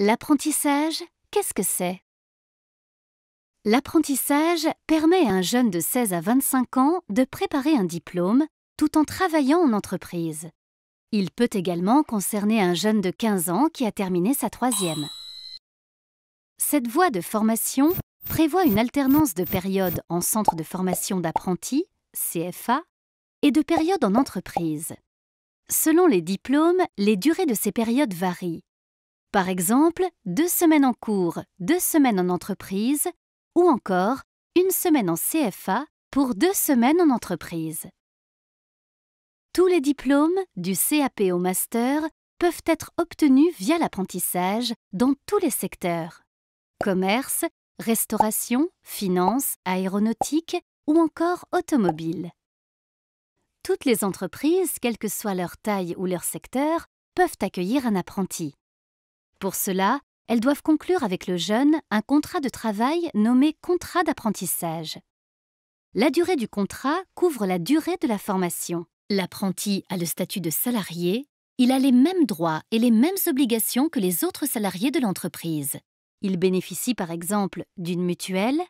L'apprentissage, qu'est-ce que c'est? L'apprentissage permet à un jeune de 16 à 25 ans de préparer un diplôme tout en travaillant en entreprise. Il peut également concerner un jeune de 15 ans qui a terminé sa troisième. Cette voie de formation prévoit une alternance de périodes en centre de formation d'apprentis, CFA, et de périodes en entreprise. Selon les diplômes, les durées de ces périodes varient. Par exemple, 2 semaines en cours, 2 semaines en entreprise, ou encore 1 semaine en CFA pour 2 semaines en entreprise. Tous les diplômes, du CAP au master, peuvent être obtenus via l'apprentissage dans tous les secteurs: commerce, restauration, finance, aéronautique ou encore automobile. Toutes les entreprises, quelle que soit leur taille ou leur secteur, peuvent accueillir un apprenti. Pour cela, elles doivent conclure avec le jeune un contrat de travail nommé contrat d'apprentissage. La durée du contrat couvre la durée de la formation. L'apprenti a le statut de salarié, il a les mêmes droits et les mêmes obligations que les autres salariés de l'entreprise. Il bénéficie par exemple d'une mutuelle,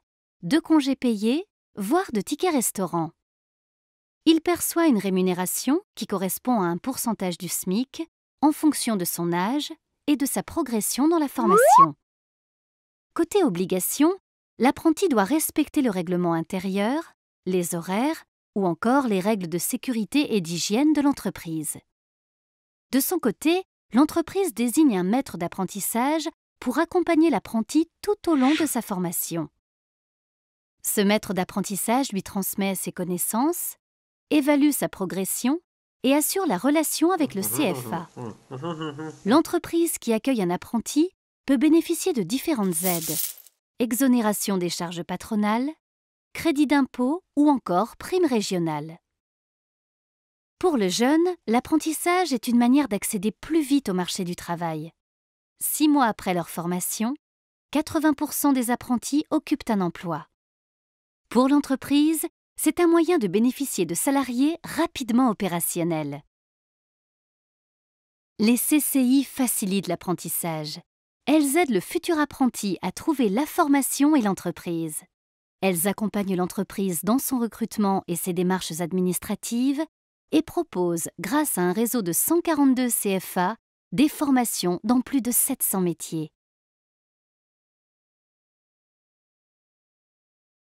de congés payés, voire de tickets restaurant. Il perçoit une rémunération qui correspond à un pourcentage du SMIC en fonction de son âge et de sa progression dans la formation. Côté obligation, l'apprenti doit respecter le règlement intérieur, les horaires ou encore les règles de sécurité et d'hygiène de l'entreprise. De son côté, l'entreprise désigne un maître d'apprentissage pour accompagner l'apprenti tout au long de sa formation. Ce maître d'apprentissage lui transmet ses connaissances, évalue sa progression et assure la relation avec le CFA. L'entreprise qui accueille un apprenti peut bénéficier de différentes aides: exonération des charges patronales, crédit d'impôt ou encore prime régionale. Pour le jeune, l'apprentissage est une manière d'accéder plus vite au marché du travail. 6 mois après leur formation, 80% des apprentis occupent un emploi. Pour l'entreprise, c'est un moyen de bénéficier de salariés rapidement opérationnels. Les CCI facilitent l'apprentissage. Elles aident le futur apprenti à trouver la formation et l'entreprise. Elles accompagnent l'entreprise dans son recrutement et ses démarches administratives et proposent, grâce à un réseau de 142 CFA, des formations dans plus de 700 métiers.